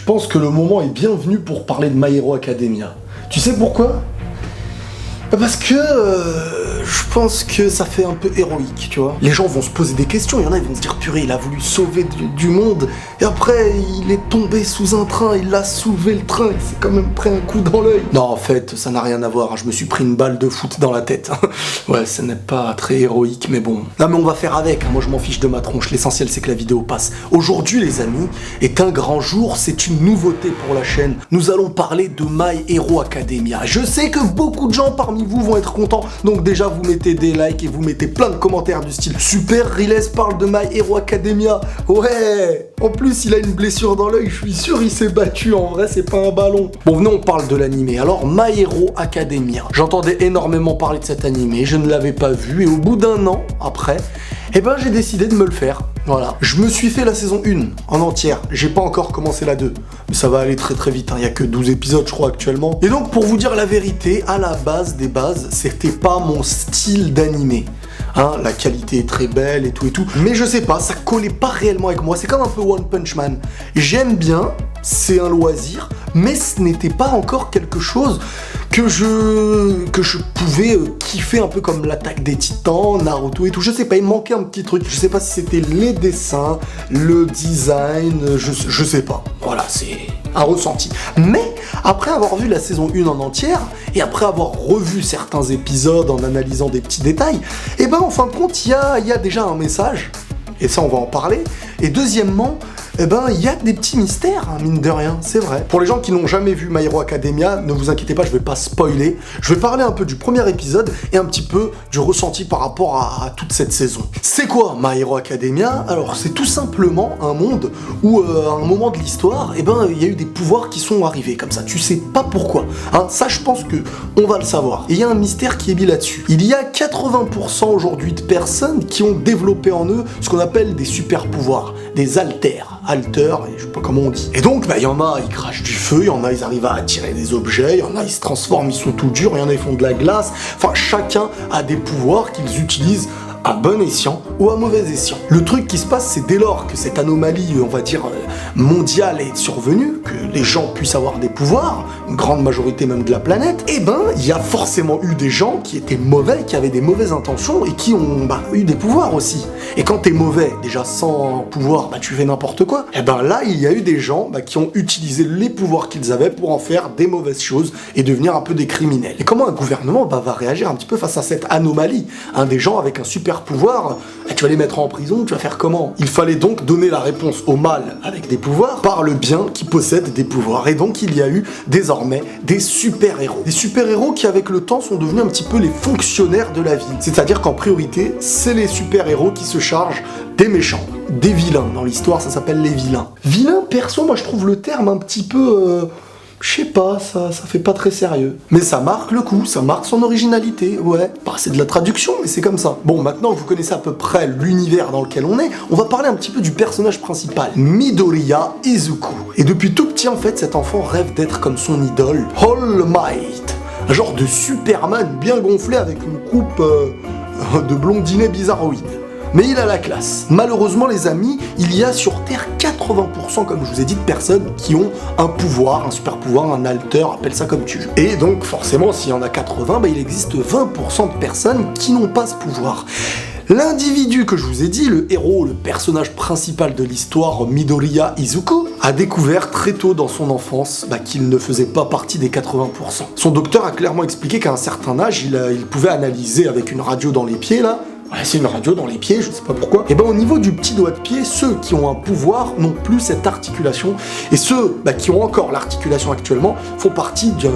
pense que le moment est bien venu pour parler de My Hero Academia. Tu sais pourquoi ? Parce que je pense que ça fait un peu héroïque, tu vois. Les gens vont se poser des questions, il y en a, ils vont se dire purée, il a voulu sauver du monde, et après il est tombé sous un train, il a soulevé le train, il s'est quand même pris un coup dans l'œil. Non, en fait, ça n'a rien à voir, hein. Je me suis pris une balle de foot dans la tête. Ouais, ce n'est pas très héroïque, mais bon. Non mais on va faire avec, hein. Moi je m'en fiche de ma tronche, l'essentiel c'est que la vidéo passe. Aujourd'hui les amis, est un grand jour, c'est une nouveauté pour la chaîne. Nous allons parler de My Hero Academia. Je sais que beaucoup de gens parmi vous vont être contents, donc déjà vous mettez des likes et vous mettez plein de commentaires du style super, Riles parle de My Hero Academia. Ouais, en plus il a une blessure dans l'œil, je suis sûr il s'est battu, en vrai c'est pas un ballon. Bon venez on parle de l'animé. Alors My Hero Academia, j'entendais énormément parler de cet animé, je ne l'avais pas vu et au bout d'un an après, eh ben j'ai décidé de me le faire. Voilà, je me suis fait la saison 1 en entière, j'ai pas encore commencé la 2, mais ça va aller très très vite, hein. Il y a que 12 épisodes je crois actuellement. Et donc pour vous dire la vérité, à la base des bases, c'était pas mon style d'animé. Hein, la qualité est très belle et tout, mais je sais pas, ça collait pas réellement avec moi, c'est comme un peu One Punch Man. J'aime bien, c'est un loisir, mais ce n'était pas encore quelque chose que je pouvais kiffer un peu comme l'Attaque des Titans, Naruto et tout, je sais pas, il me manquait un petit truc, je sais pas si c'était les dessins, le design, je sais pas, voilà, c'est un ressenti. Mais après avoir vu la saison 1 en entière, et après avoir revu certains épisodes en analysant des petits détails, et ben en fin de compte, il y a déjà un message, et ça on va en parler, et deuxièmement, eh ben, il y a des petits mystères, hein, mine de rien, c'est vrai. Pour les gens qui n'ont jamais vu My Hero Academia, ne vous inquiétez pas, je vais pas spoiler. Je vais parler un peu du premier épisode et un petit peu du ressenti par rapport à toute cette saison. C'est quoi My Hero Academia ? Alors, c'est tout simplement un monde où, à un moment de l'histoire, eh ben, il y a eu des pouvoirs qui sont arrivés comme ça. Tu sais pas pourquoi. Hein, ça, je pense que on va le savoir. Et il y a un mystère qui est mis là-dessus. Il y a 80% aujourd'hui de personnes qui ont développé en eux ce qu'on appelle des super pouvoirs, des alters. Alter, et je sais pas comment on dit. Et donc, il y en a, ils crachent du feu, il y en a, ils arrivent à attirer des objets, il y en a, ils se transforment, ils sont tout durs, il y en a, ils font de la glace. Enfin, chacun a des pouvoirs qu'ils utilisent à bon escient ou à mauvais escient. Le truc qui se passe, c'est dès lors que cette anomalie, on va dire, mondiale est survenue, que les gens puissent avoir des pouvoirs, une grande majorité même de la planète, eh ben, il y a forcément eu des gens qui étaient mauvais, qui avaient des mauvaises intentions et qui ont eu des pouvoirs aussi. Et quand t'es mauvais, déjà sans pouvoir, tu fais n'importe quoi. Et ben là, il y a eu des gens qui ont utilisé les pouvoirs qu'ils avaient pour en faire des mauvaises choses et devenir un peu des criminels. Et comment un gouvernement va réagir un petit peu face à cette anomalie, hein, des gens avec un super pouvoir, tu vas les mettre en prison, tu vas faire comment ? Il fallait donc donner la réponse au mal avec des pouvoirs par le bien qui possède des pouvoirs. Et donc il y a eu désormais des super-héros. Des super-héros qui avec le temps sont devenus un petit peu les fonctionnaires de la vie. C'est-à-dire qu'en priorité, c'est les super-héros qui se chargent des méchants, des vilains. Dans l'histoire, ça s'appelle les vilains. Vilain, perso, moi je trouve le terme un petit peu... je sais pas, ça fait pas très sérieux. Mais ça marque le coup, ça marque son originalité, ouais. C'est de la traduction, mais c'est comme ça. Bon, maintenant que vous connaissez à peu près l'univers dans lequel on est, on va parler un petit peu du personnage principal, Midoriya Izuku. Et depuis tout petit, en fait, cet enfant rêve d'être comme son idole, All Might. Un genre de Superman bien gonflé avec une coupe de blondinet bizarroïde. Mais il a la classe. Malheureusement les amis, il y a sur Terre 80% comme je vous ai dit de personnes qui ont un pouvoir, un super pouvoir, un alter, appelle ça comme tu veux. Et donc forcément s'il y en a 80, il existe 20% de personnes qui n'ont pas ce pouvoir. L'individu que je vous ai dit, le héros, le personnage principal de l'histoire, Midoriya Izuku, a découvert très tôt dans son enfance qu'il ne faisait pas partie des 80%. Son docteur a clairement expliqué qu'à un certain âge, il pouvait analyser avec une radio dans les pieds là. Ouais, c'est une radio dans les pieds, je sais pas pourquoi. Et au niveau du petit doigt de pied, ceux qui ont un pouvoir n'ont plus cette articulation. Et ceux qui ont encore l'articulation actuellement font partie du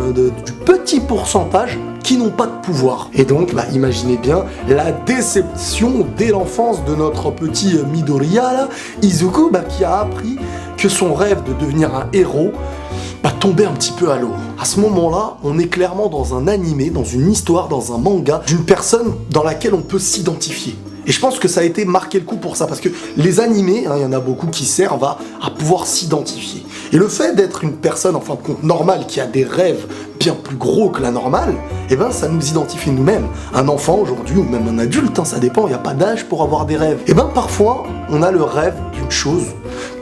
petit pourcentage qui n'ont pas de pouvoir. Et donc, imaginez bien la déception dès l'enfance de notre petit Midoriya, là, Izuku, qui a appris que son rêve de devenir un héros tomber un petit peu à l'eau. À ce moment-là, on est clairement dans un animé, dans une histoire, dans un manga, d'une personne dans laquelle on peut s'identifier. Et je pense que ça a été marqué le coup pour ça, parce que les animés, il y en a beaucoup qui servent à pouvoir s'identifier. Et le fait d'être une personne, en fin de compte, normale, qui a des rêves bien plus gros que la normale, ça nous identifie nous-mêmes. Un enfant aujourd'hui, ou même un adulte, ça dépend, il n'y a pas d'âge pour avoir des rêves. Parfois, on a le rêve d'une chose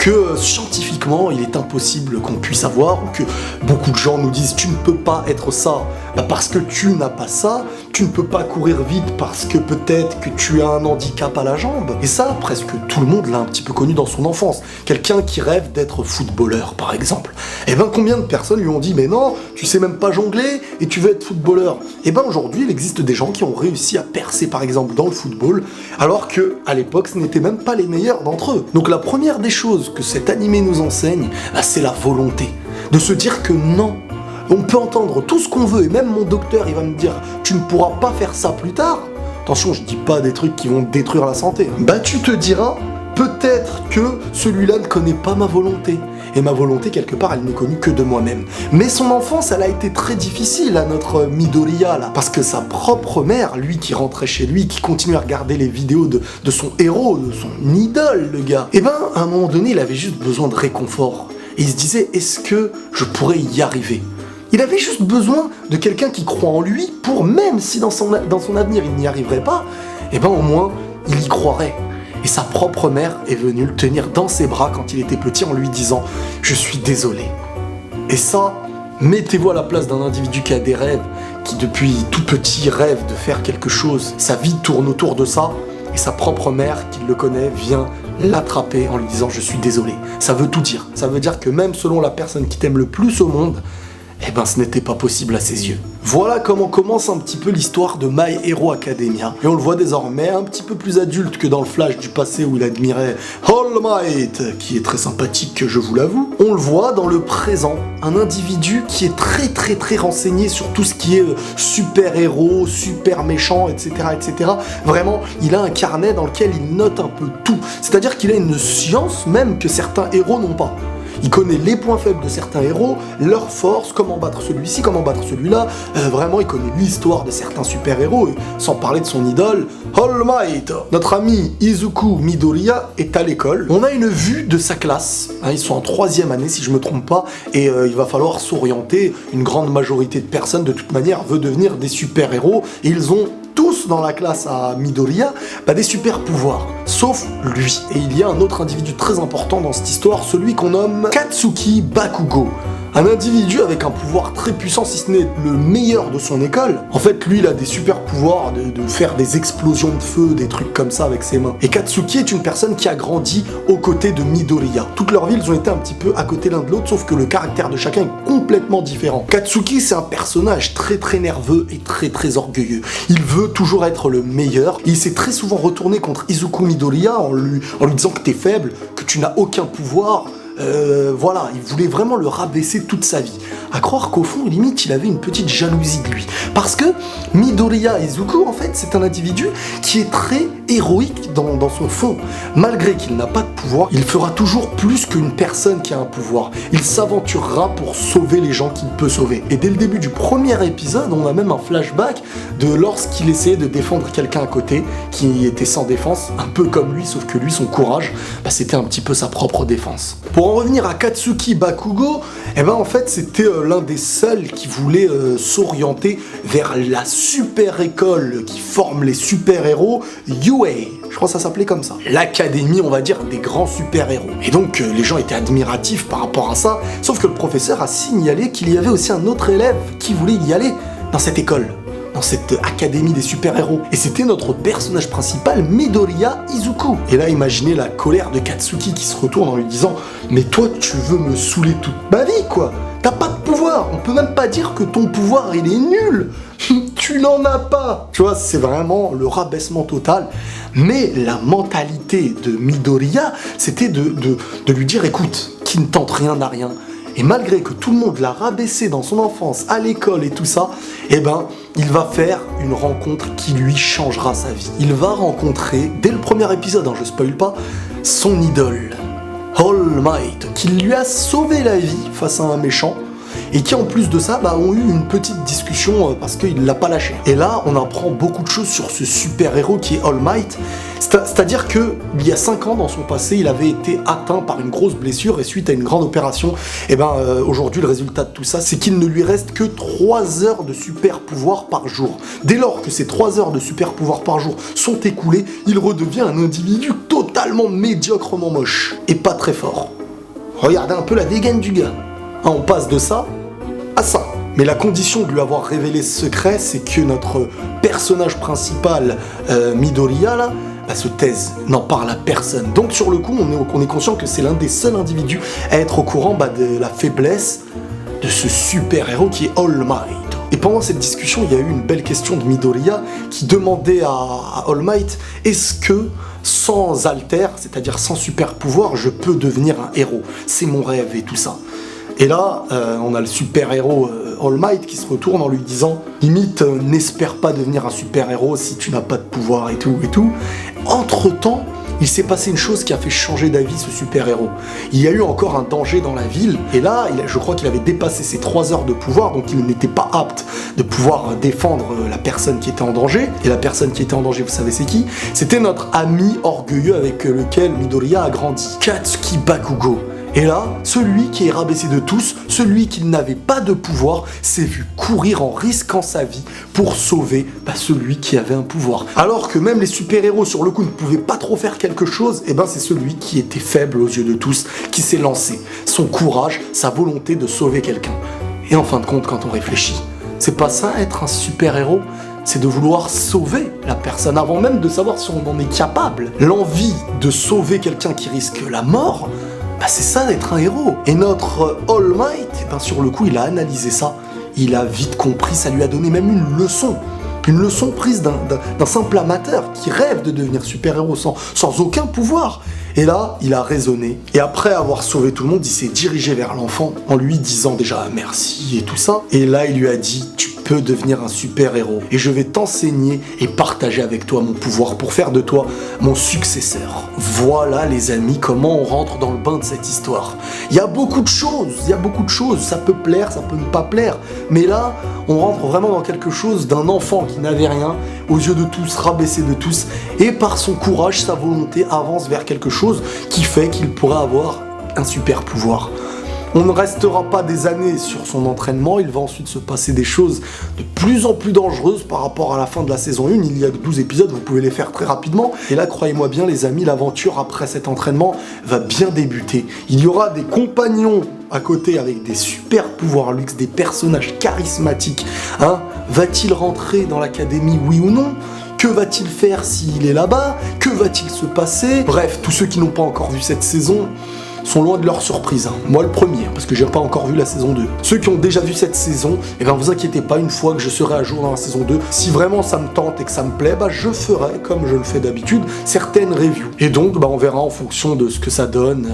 que scientifiquement il est impossible qu'on puisse avoir, ou que beaucoup de gens nous disent tu ne peux pas être ça parce que tu n'as pas ça, tu ne peux pas courir vite parce que peut-être que tu as un handicap à la jambe. Et ça, presque tout le monde l'a un petit peu connu dans son enfance. Quelqu'un qui rêve d'être footballeur par exemple. Et ben combien de personnes lui ont dit mais non, tu sais même pas jongler et tu veux être footballeur. Et ben aujourd'hui il existe des gens qui ont réussi à percer par exemple dans le football, alors que à l'époque ce n'étaient même pas les meilleurs d'entre eux. Donc la première des choses que cet animé nous enseigne, c'est la volonté. De se dire que non, on peut entendre tout ce qu'on veut, et même mon docteur il va me dire tu ne pourras pas faire ça plus tard. Attention, je dis pas des trucs qui vont détruire la santé. Bah tu te diras, peut-être que celui-là ne connaît pas ma volonté. Et ma volonté, quelque part, elle n'est connue que de moi-même. Mais son enfance, elle a été très difficile à notre Midoriya, là. Parce que sa propre mère, lui qui rentrait chez lui, qui continue à regarder les vidéos de son héros, de son idole, le gars, et ben, à un moment donné, il avait juste besoin de réconfort. Et il se disait, est-ce que je pourrais y arriver ? Il avait juste besoin de quelqu'un qui croit en lui pour, même si dans son avenir il n'y arriverait pas, et ben au moins il y croirait. Et sa propre mère est venue le tenir dans ses bras quand il était petit en lui disant « Je suis désolé ». Et ça, mettez-vous à la place d'un individu qui a des rêves, qui depuis tout petit rêve de faire quelque chose, sa vie tourne autour de ça, et sa propre mère, qui le connaît, vient l'attraper en lui disant « Je suis désolé ». Ça veut tout dire. Ça veut dire que même selon la personne qui t'aime le plus au monde, eh ben ce n'était pas possible à ses yeux. Voilà comment commence un petit peu l'histoire de My Hero Academia. Et on le voit désormais un petit peu plus adulte que dans le Flash du passé où il admirait All Might, qui est très sympathique, je vous l'avoue. On le voit dans le présent, un individu qui est très renseigné sur tout ce qui est super-héros, super méchant, etc., etc. Vraiment, il a un carnet dans lequel il note un peu tout. C'est-à-dire qu'il a une science même que certains héros n'ont pas. Il connaît les points faibles de certains héros, leurs forces, comment battre celui-ci, comment battre celui-là. Vraiment, il connaît l'histoire de certains super-héros, sans parler de son idole, All Might. Notre ami Izuku Midoriya est à l'école. On a une vue de sa classe. Ils sont en 3e année, si je me trompe pas, et il va falloir s'orienter. Une grande majorité de personnes, de toute manière, veut devenir des super-héros, et ils ont tous dans la classe à Midoriya des super pouvoirs, sauf lui. Et il y a un autre individu très important dans cette histoire, celui qu'on nomme Katsuki Bakugo. Un individu avec un pouvoir très puissant, si ce n'est le meilleur de son école. En fait, lui, il a des super pouvoirs de faire des explosions de feu, des trucs comme ça avec ses mains. Et Katsuki est une personne qui a grandi aux côtés de Midoriya. Toute leur vie, ils ont été un petit peu à côté l'un de l'autre, sauf que le caractère de chacun est complètement différent. Katsuki, c'est un personnage très nerveux et très orgueilleux. Il veut toujours être le meilleur. Et il s'est très souvent retourné contre Izuku Midoriya en lui disant que t'es faible, que tu n'as aucun pouvoir. Voilà, il voulait vraiment le rabaisser toute sa vie. À croire qu'au fond, limite, il avait une petite jalousie de lui. Parce que Midoriya Izuku, en fait, c'est un individu qui est très héroïque dans son fond. Malgré qu'il n'a pas de pouvoir, il fera toujours plus qu'une personne qui a un pouvoir. Il s'aventurera pour sauver les gens qu'il peut sauver. Et dès le début du premier épisode, on a même un flashback de lorsqu'il essayait de défendre quelqu'un à côté, qui était sans défense, un peu comme lui, sauf que lui, son courage, c'était un petit peu sa propre défense. Pour en revenir à Katsuki Bakugo, en fait c'était l'un des seuls qui voulait s'orienter vers la super école qui forme les super héros, UA. Je crois que ça s'appelait comme ça. L'académie, on va dire, des grands super héros. Et donc les gens étaient admiratifs par rapport à ça, sauf que le professeur a signalé qu'il y avait aussi un autre élève qui voulait y aller dans cette école, dans cette académie des super-héros. Et c'était notre personnage principal, Midoriya Izuku. Et là, imaginez la colère de Katsuki qui se retourne en lui disant « Mais toi, tu veux me saouler toute ma vie, quoi. T'as pas de pouvoir. On peut même pas dire que ton pouvoir, il est nul. Tu n'en as pas. » Tu vois, c'est vraiment le rabaissement total. Mais la mentalité de Midoriya, c'était de lui dire « Écoute, qui ne tente rien n'a rien. » Et malgré que tout le monde l'a rabaissé dans son enfance, à l'école et tout ça, il va faire une rencontre qui lui changera sa vie. Il va rencontrer, dès le premier épisode, je spoil pas, son idole, All Might, qui lui a sauvé la vie face à un méchant, et qui en plus de ça ont eu une petite discussion parce qu'il l'a pas lâché. Et là, on apprend beaucoup de choses sur ce super-héros qui est All Might. C'est-à-dire que il y a 5 ans dans son passé, il avait été atteint par une grosse blessure et suite à une grande opération, aujourd'hui le résultat de tout ça, c'est qu'il ne lui reste que 3 heures de super pouvoir par jour. Dès lors que ces 3 heures de super pouvoir par jour sont écoulées, il redevient un individu totalement totalement médiocrement moche et pas très fort. Regardez un peu la dégaine du gars. Hein, on passe de ça à ça. Mais la condition de lui avoir révélé ce secret, c'est que notre personnage principal, Midoriya, là, se taise, n'en parle à personne. Donc sur le coup, on est conscient que c'est l'un des seuls individus à être au courant de la faiblesse de ce super-héros qui est All Might. Et pendant cette discussion, il y a eu une belle question de Midoriya qui demandait à All Might, est-ce que sans alter, c'est-à-dire sans super-pouvoir, je peux devenir un héros? C'est mon rêve et tout ça. Et là, on a le super-héros All Might qui se retourne en lui disant limite, n'espère pas devenir un super-héros si tu n'as pas de pouvoir et tout et tout. Entre-temps, il s'est passé une chose qui a fait changer d'avis ce super-héros. Il y a eu encore un danger dans la ville, et là, je crois qu'il avait dépassé ses 3 heures de pouvoir, donc il n'était pas apte de pouvoir défendre la personne qui était en danger. Et la personne qui était en danger, vous savez c'est qui? C'était notre ami orgueilleux avec lequel Midoriya a grandi, Katsuki Bakugo. Et là, celui qui est rabaissé de tous, celui qui n'avait pas de pouvoir, s'est vu courir en risquant sa vie pour sauver celui qui avait un pouvoir. Alors que même les super-héros sur le coup ne pouvaient pas trop faire quelque chose, et c'est celui qui était faible aux yeux de tous qui s'est lancé. Son courage, sa volonté de sauver quelqu'un. Et en fin de compte, quand on réfléchit, c'est pas ça être un super-héros? C'est de vouloir sauver la personne avant même de savoir si on en est capable. L'envie de sauver quelqu'un qui risque la mort, c'est ça d'être un héros. Et notre All Might, sur le coup, il a analysé ça. Il a vite compris, ça lui a donné même une leçon. Une leçon prise d'un simple amateur qui rêve de devenir super-héros sans aucun pouvoir. Et là, il a raisonné. Et après avoir sauvé tout le monde, il s'est dirigé vers l'enfant en lui disant déjà merci et tout ça. Et là, il lui a dit, tu peux devenir un super-héros. Et je vais t'enseigner et partager avec toi mon pouvoir pour faire de toi mon successeur. Voilà les amis, comment on rentre dans le bain de cette histoire. Il y a beaucoup de choses, ça peut plaire, ça peut ne pas plaire. Mais là, on rentre vraiment dans quelque chose d'un enfant qui n'avait rien, aux yeux de tous, rabaissé de tous, et par son courage, sa volonté avance vers quelque chose qui fait qu'il pourrait avoir un super pouvoir. On ne restera pas des années sur son entraînement, il va ensuite se passer des choses de plus en plus dangereuses par rapport à la fin de la saison 1, il y a que 12 épisodes, vous pouvez les faire très rapidement, et là croyez-moi bien les amis, l'aventure après cet entraînement va bien débuter. Il y aura des compagnons à côté avec des super pouvoirs luxe, des personnages charismatiques, va-t-il rentrer dans l'académie, oui ou non? Que va-t-il faire s'il est là-bas? Que va-t-il se passer? Bref, tous ceux qui n'ont pas encore vu cette saison sont loin de leur surprise. Moi le premier, parce que j'ai pas encore vu la saison 2. Ceux qui ont déjà vu cette saison, vous inquiétez pas, une fois que je serai à jour dans la saison 2, si vraiment ça me tente et que ça me plaît, je ferai, comme je le fais d'habitude, certaines reviews. Et donc, on verra en fonction de ce que ça donne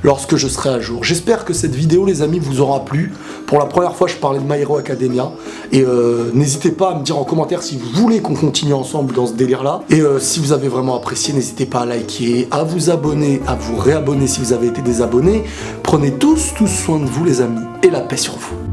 lorsque je serai à jour. J'espère que cette vidéo, les amis, vous aura plu. Pour la première fois, je parlais de My Hero Academia. Et n'hésitez pas à me dire en commentaire si vous voulez qu'on continue ensemble dans ce délire-là. Et si vous avez vraiment apprécié, n'hésitez pas à liker, à vous abonner, à vous réabonner si vous avez été désabonnés. Prenez tous soin de vous, les amis, et la paix sur vous.